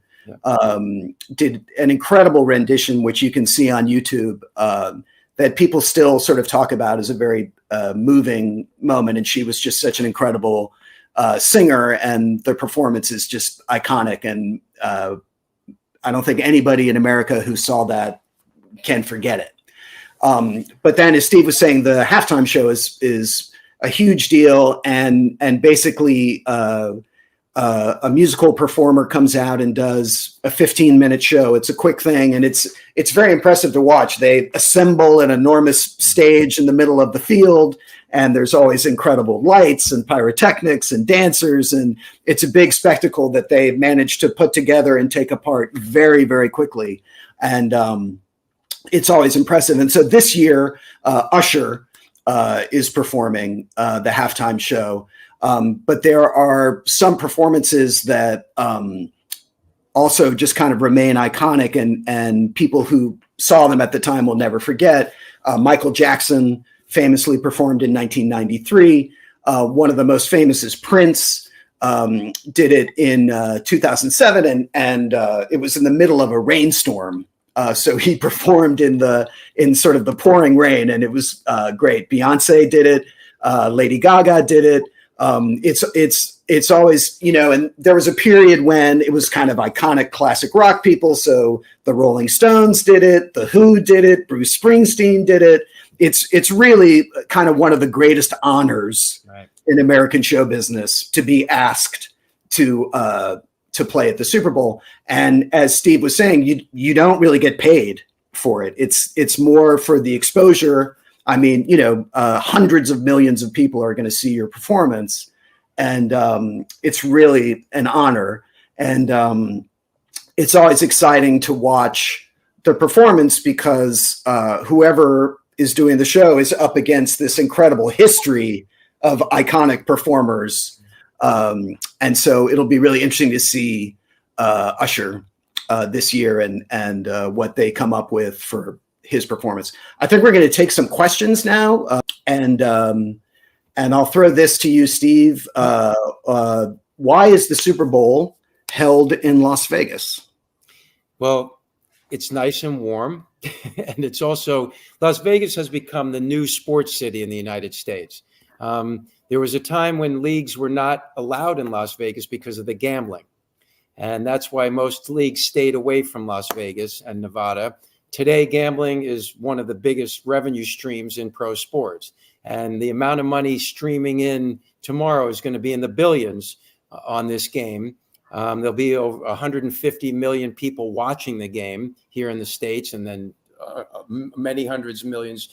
did an incredible rendition, which you can see on YouTube, that people still sort of talk about as a very moving moment. And she was just such an incredible singer, and the performance is just iconic. And I don't think anybody in America who saw that can forget it. But then, as Steve was saying, the halftime show is a huge deal, and basically a musical performer comes out and does a 15-minute show. It's a quick thing, and it's very impressive to watch. They assemble an enormous stage in the middle of the field, and there's always incredible lights and pyrotechnics and dancers, and it's a big spectacle that they managed to put together and take apart very, very quickly. And it's always impressive. And so this year, Usher is performing the halftime show. But there are some performances that also just kind of remain iconic, and people who saw them at the time will never forget. Michael Jackson famously performed in 1993. One of the most famous is Prince. Did it in 2007, and it was in the middle of a rainstorm. So he performed in sort of the pouring rain, and it was great. Beyonce did it. Lady Gaga did it. It's always, and there was a period when it was kind of iconic classic rock people. So the Rolling Stones did it. The Who did it. Bruce Springsteen did it. It's really kind of one of the greatest honors in American show business to be asked to play at the Super Bowl. And as Steve was saying, you don't really get paid for it. It's more for the exposure. I mean, hundreds of millions of people are going to see your performance, and it's really an honor. And it's always exciting to watch the performance because whoever is doing the show is up against this incredible history of iconic performers. And so it'll be really interesting to see Usher this year and what they come up with for his performance. I think we're going to take some questions now, and I'll throw this to you, Steve. Why is the Super Bowl held in Las Vegas? Well, it's nice and warm, and it's also Las Vegas has become the new sports city in the United States. There was a time when leagues were not allowed in Las Vegas because of the gambling. And that's why most leagues stayed away from Las Vegas and Nevada. Today, gambling is one of the biggest revenue streams in pro sports. And the amount of money streaming in tomorrow is going to be in the billions on this game. There'll be over 150 million people watching the game here in the States, and then many hundreds of millions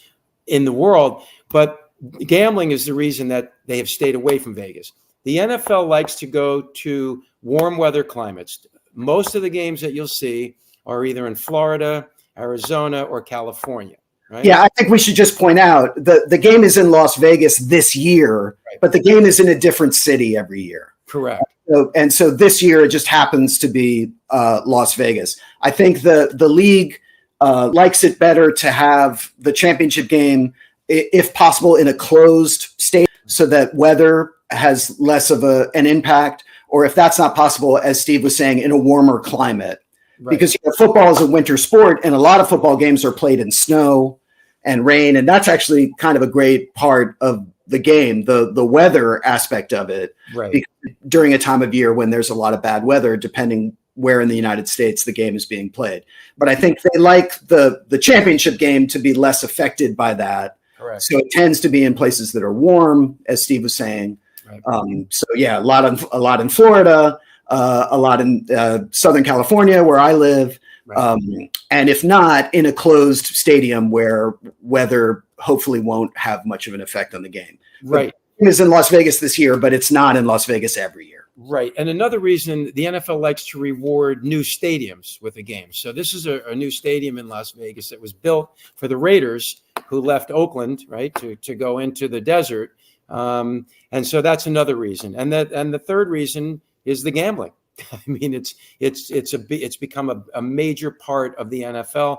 in the world. But gambling is the reason that they have stayed away from Vegas. The NFL likes to go to warm weather climates. Most of the games that you'll see are either in Florida, Arizona, or California. Right? Yeah, I think we should just point out the game is in Las Vegas this year, Right. but the game is in a different city every year. Correct. So this year it just happens to be Las Vegas. I think the league likes it better to have the championship game, if possible, in a closed state, so that weather has less of an impact. Or if that's not possible, as Steve was saying, in a warmer climate. Right. Because football is a winter sport, and a lot of football games are played in snow and rain, and that's actually kind of a great part of the game, the weather aspect of it, right, during a time of year when there's a lot of bad weather, depending where in the United States the game is being played. But I think they like the championship game to be less affected by that. Correct. So it tends to be in places that are warm, as Steve was saying. Right. So yeah, a lot in Florida, a lot in Southern California, where I live. Right. And if not, in a closed stadium where weather hopefully won't have much of an effect on the game. Right. It is in Las Vegas this year, but it's not in Las Vegas every year. Right. And another reason the NFL likes to reward new stadiums with a game. So this is a new stadium in Las Vegas that was built for the Raiders, who left Oakland, right, to go into the desert. And so that's another reason. And the third reason is the gambling. I mean, it's become a major part of the NFL.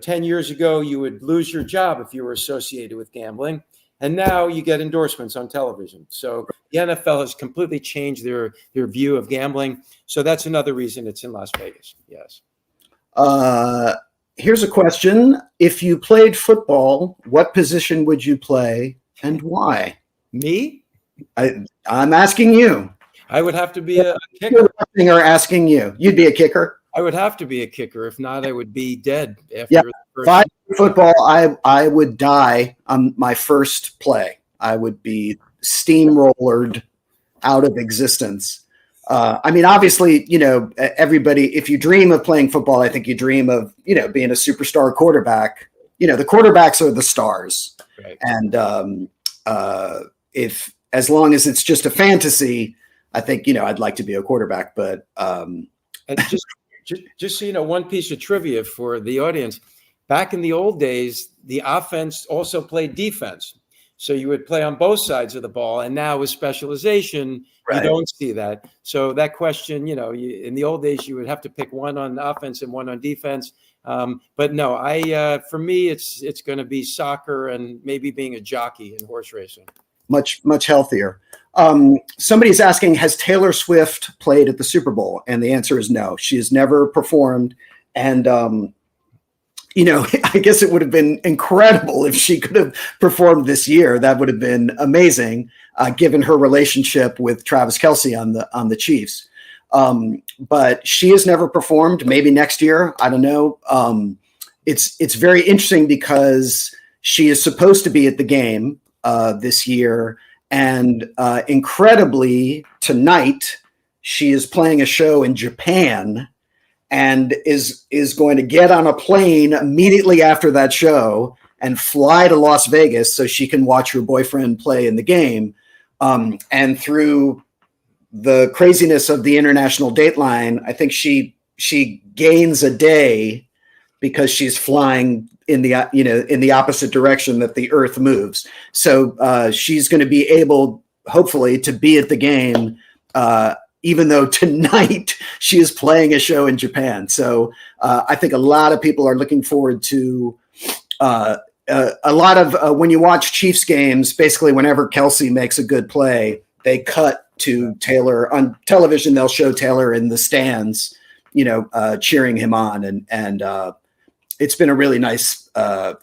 10 years ago, you would lose your job if you were associated with gambling. And now you get endorsements on television. So the NFL has completely changed their view of gambling. So that's another reason it's in Las Vegas. Yes. Here's a question. If you played football, what position would you play and why? Me? I'm asking you. I would have to be a kicker. Or asking you. You'd be a kicker? I would have to be a kicker. If not, I would be dead after the first. If I played football, I would die on my first play. I would be steamrollered out of existence. I mean, obviously, everybody, if you dream of playing football, I think you dream of, being a superstar quarterback. The quarterbacks are the stars. Right. And if, as long as it's just a fantasy, I think, I'd like to be a quarterback, but and just so you know, one piece of trivia for the audience, back in the old days, the offense also played defense. So you would play on both sides of the ball. And now with specialization, right, you don't see that. So that question, in the old days, you would have to pick one on offense and one on defense. But no, for me, it's going to be soccer and maybe being a jockey in horse racing. Much healthier. Somebody's asking, has Taylor Swift played at the Super Bowl? And the answer is no. She has never performed. And, I guess it would have been incredible if she could have performed this year. That would have been amazing, given her relationship with Travis Kelce on the Chiefs. But she has never performed. Maybe next year. I don't know. It's very interesting because she is supposed to be at the game this year. And incredibly, tonight, she is playing a show in Japan and is going to get on a plane immediately after that show and fly to Las Vegas so she can watch her boyfriend play in the game. And through the craziness of the international dateline, I think she gains a day because she's flying in the opposite direction that the Earth moves. So she's going to be able, hopefully, to be at the game, even though tonight she is playing a show in Japan. So I think a lot of people are looking forward to a lot of when you watch Chiefs games, basically whenever Kelce makes a good play, they cut to Taylor on television. They'll show Taylor in the stands, cheering him on. And it's been a really nice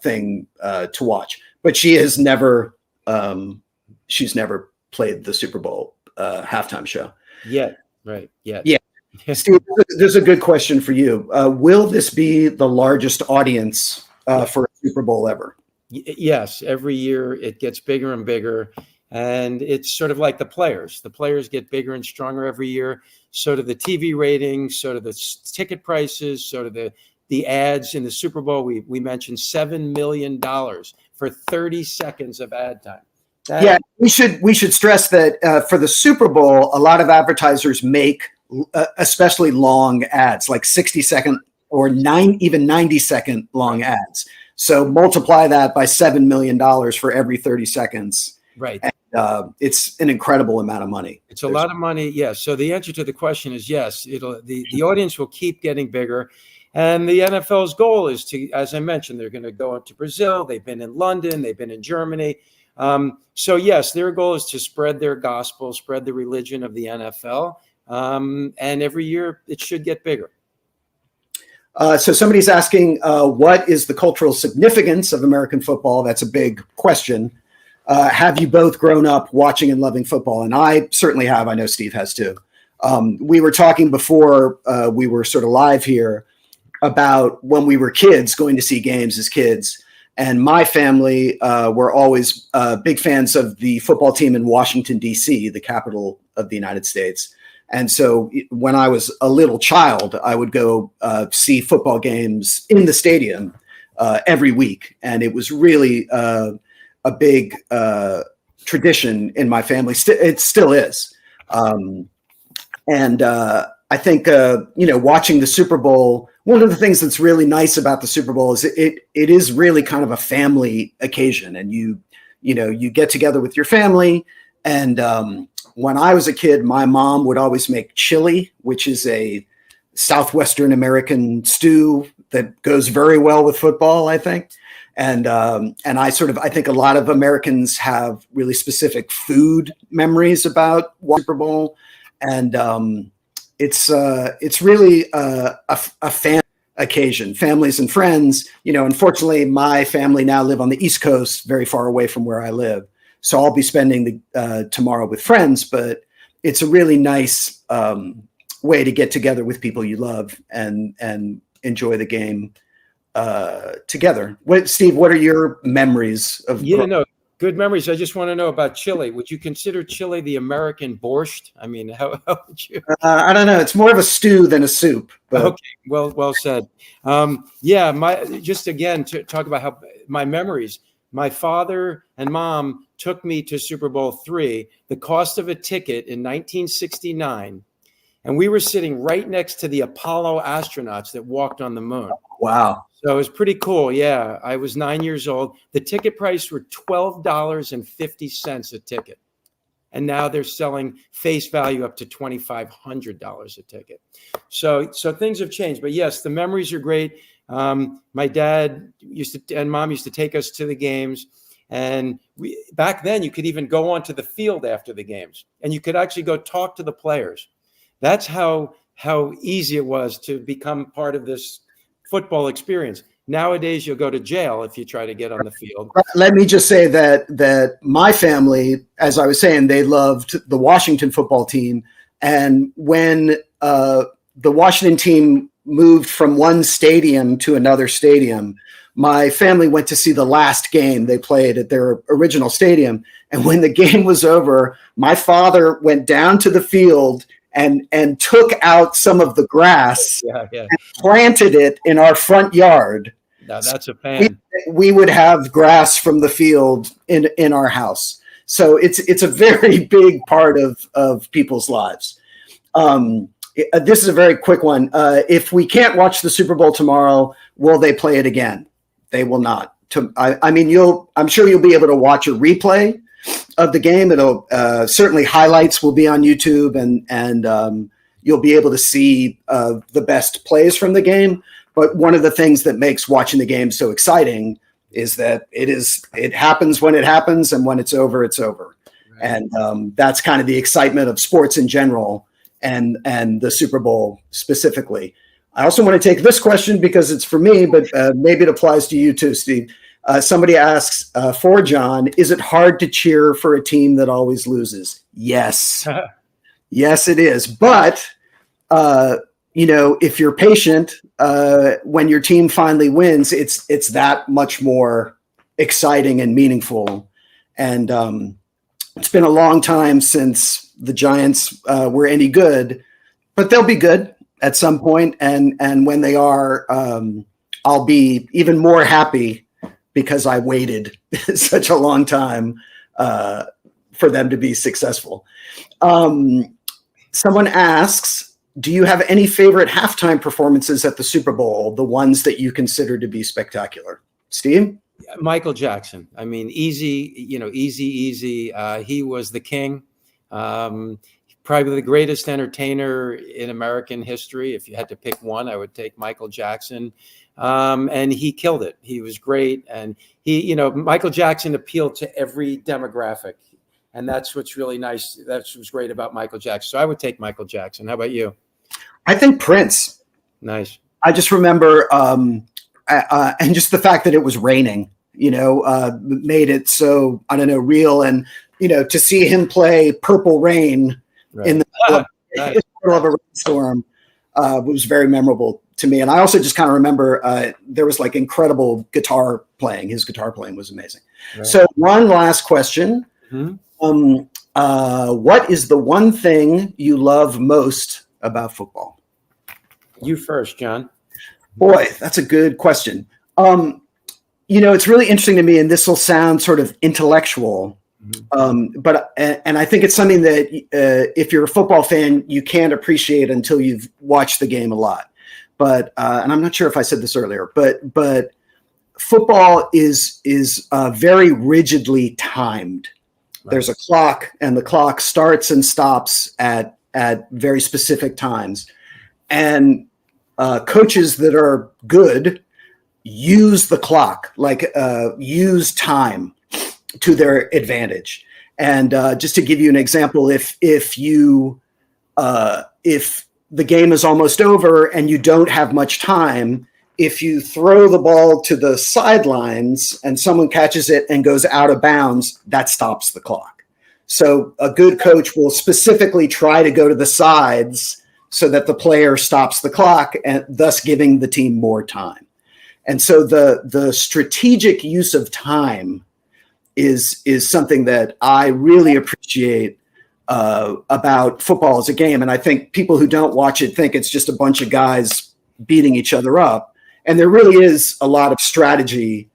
thing to watch. But she has never she's never played the Super Bowl halftime show. Yet, right? Yeah. Steve, there's a good question for you. Will this be the largest audience for a Super Bowl ever? Yes. Every year it gets bigger and bigger. And it's sort of like the players. The players get bigger and stronger every year. So do the TV ratings, so do the ticket prices, so do the ads in the Super Bowl, we mentioned $7 million for 30 seconds of ad time. Yeah, we should stress that for the Super Bowl, a lot of advertisers make especially long ads, like 60-second or even 90-second long ads. So multiply that by $7 million for every 30 seconds. Right. And, it's an incredible amount of money. It's a lot of money. Yes. So the answer to the question is yes. The audience will keep getting bigger. And the NFL's goal is to, as I mentioned, they're going to go into Brazil. They've been in London. They've been in Germany. So yes, their goal is to spread their gospel, spread the religion of the NFL. And every year it should get bigger. So somebody's asking, what is the cultural significance of American football? That's a big question. Have you both grown up watching and loving football? And I certainly have. I know Steve has too. We were talking before we were sort of live here about when we were kids, going to see games as kids. And my family were always big fans of the football team in Washington, D.C., the capital of the United States. And so when I was a little child, I would go see football games in the stadium every week. And it was really a big tradition in my family. It still is. And I think, watching the Super Bowl, one of the things that's really nice about the Super Bowl is it is really kind of a family occasion. And you get together with your family. And when I was a kid, my mom would always make chili, which is a Southwestern American stew that goes very well with football, I think. And I think a lot of Americans have really specific food memories about Super Bowl. And it's really a family occasion, families and friends. Unfortunately, my family now live on the East Coast, very far away from where I live. So I'll be spending the tomorrow with friends, but it's a really nice way to get together with people you love and enjoy the game together. Steve, what are your memories of? Good memories. I just want to know about chili. Would you consider chili the American borscht? I mean, how would you? I don't know. It's more of a stew than a soup. But. Okay, well said. Just again to talk about how my memories. My father and mom took me to Super Bowl III, the cost of a ticket in 1969. And we were sitting right next to the Apollo astronauts that walked on the moon. Wow. So it was pretty cool. Yeah, I was 9 years old. The ticket price were $12.50 a ticket. And now they're selling face value up to $2,500 a ticket. So things have changed. But yes, the memories are great. My dad and mom used to take us to the games, and back then you could even go onto the field after the games, and you could actually go talk to the players. That's how easy it was to become part of this football experience. Nowadays, you'll go to jail if you try to get on the field. Let me just say that my family, as I was saying, they loved the Washington football team, and when the Washington team moved from one stadium to another stadium, my family went to see the last game they played at their original stadium. And when the game was over, my father went down to the field and took out some of the grass and planted it in our front yard. Now that's a fan. We would have grass from the field in our house. So it's a very big part of people's lives. This is a very quick one. If we can't watch the Super Bowl tomorrow, will they play it again? They will not. I'm sure you'll be able to watch a replay of the game. It'll certainly highlights will be on YouTube, and you'll be able to see the best plays from the game. But one of the things that makes watching the game so exciting is that it happens when it happens, and when it's over, it's over. Right. And that's kind of the excitement of sports in general. And the Super Bowl specifically. I also want to take this question because it's for me, but maybe it applies to you too, Steve. Somebody asks for John, is it hard to cheer for a team that always loses? Yes. Yes, it is. But, if you're patient, when your team finally wins, it's that much more exciting and meaningful. And it's been a long time since the Giants were any good, but they'll be good. at some point, and when they are, I'll be even more happy because I waited such a long time for them to be successful. Someone asks, do you have any favorite halftime performances at the Super Bowl, the ones that you consider to be spectacular? Steve? Michael Jackson. I mean, easy. He was the king. Probably the greatest entertainer in American history. If you had to pick one, I would take Michael Jackson. And he killed it. He was great. And Michael Jackson appealed to every demographic. And that's what's really nice. That's what's great about Michael Jackson. So I would take Michael Jackson. How about you? I think Prince. Nice. I just remember, and just the fact that it was raining, made it so, I don't know, real. And, to see him play Purple Rain in the middle of a rainstorm was very memorable to me. And I also just kind of remember there was like incredible guitar playing. His guitar playing was amazing. Right. So one last question. Mm-hmm. What is the one thing you love most about football? You first, John. Boy, that's a good question. It's really interesting to me, and this will sound sort of intellectual, but I think it's something that if you're a football fan, you can't appreciate until you've watched the game a lot. But and I'm not sure if I said this earlier, but football is very rigidly timed. Right. There's a clock, and the clock starts and stops at very specific times, and coaches that are good use the clock, use time to their advantage. And just to give you an example, if the game is almost over and you don't have much time, if you throw the ball to the sidelines and someone catches it and goes out of bounds, that stops the clock. So a good coach will specifically try to go to the sides so that the player stops the clock, and thus giving the team more time. And so the strategic use of time is something that I really appreciate about football as a game. And I think people who don't watch it think it's just a bunch of guys beating each other up. And there really is a lot of strategy,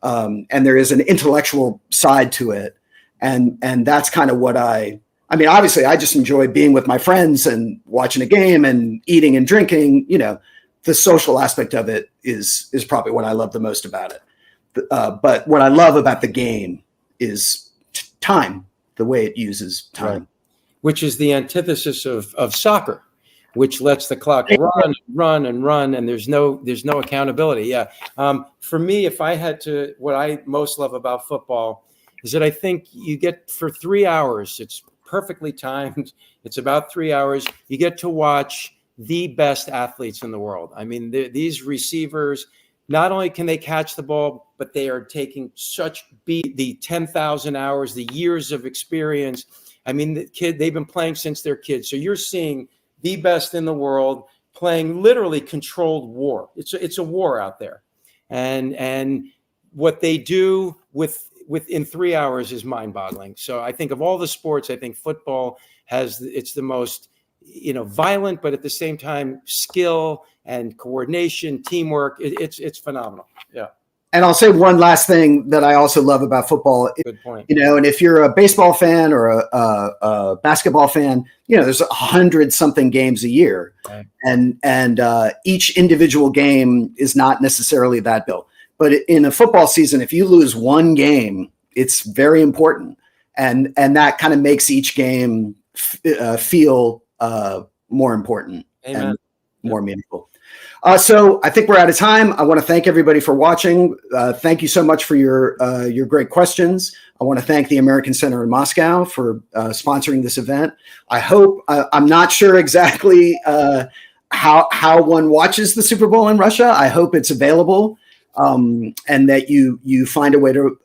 and there is an intellectual side to it. And that's kind of what obviously I just enjoy being with my friends and watching a game and eating and drinking. The social aspect of it is probably what I love the most about it. But what I love about the game is time, the way it uses time. Right. Which is the antithesis of soccer, which lets the clock run, and there's no accountability. Yeah. For me, if I had to, what I most love about football is that I think you get for 3 hours, it's perfectly timed. It's about 3 hours. You get to watch the best athletes in the world. I mean, these receivers, not only can they catch the ball, but they are taking such the 10,000 hours, the years of experience. I mean, they've been playing since they're kids. So you're seeing the best in the world playing literally controlled war. It's a war out there. And what they do within 3 hours is mind-boggling. So I think of all the sports, I think football it's the most violent, but at the same time, skill and coordination, teamwork. It's phenomenal. Yeah. And I'll say one last thing that I also love about football. Good point. And if you're a baseball fan or a basketball fan, there's 100-something games a year, right. And each individual game is not necessarily that big. But in a football season, if you lose one game, it's very important, and that kind of makes each game feel more important. Amen. And more meaningful. So I think we're out of time. I want to thank everybody for watching. Thank you so much for your great questions. I want to thank the American Center in Moscow for sponsoring this event. I hope, I'm not sure exactly how one watches the Super Bowl in Russia. I hope it's available, and that you find a way to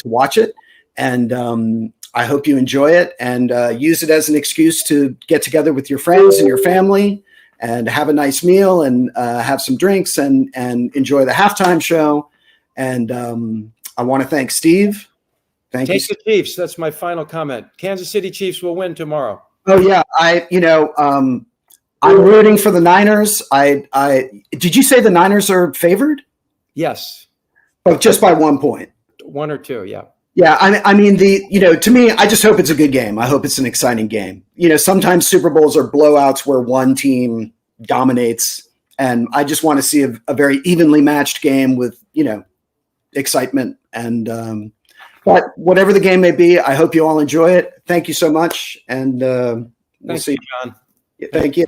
watch it. And I hope you enjoy it and use it as an excuse to get together with your friends and your family and have a nice meal and have some drinks and enjoy the halftime show. And I want to thank Steve. Take the Chiefs. That's my final comment. Kansas City Chiefs will win tomorrow. Oh yeah. I'm rooting for the Niners. Did you say the Niners are favored? Yes. Oh, just by 1 point. 1 or 2. Yeah. Yeah. I mean, to me, I just hope it's a good game. I hope it's an exciting game. Sometimes Super Bowls are blowouts where one team dominates, and I just want to see a very evenly matched game with, excitement. And, but whatever the game may be, I hope you all enjoy it. Thank you so much. And we'll see. Thank you, John. Thank you.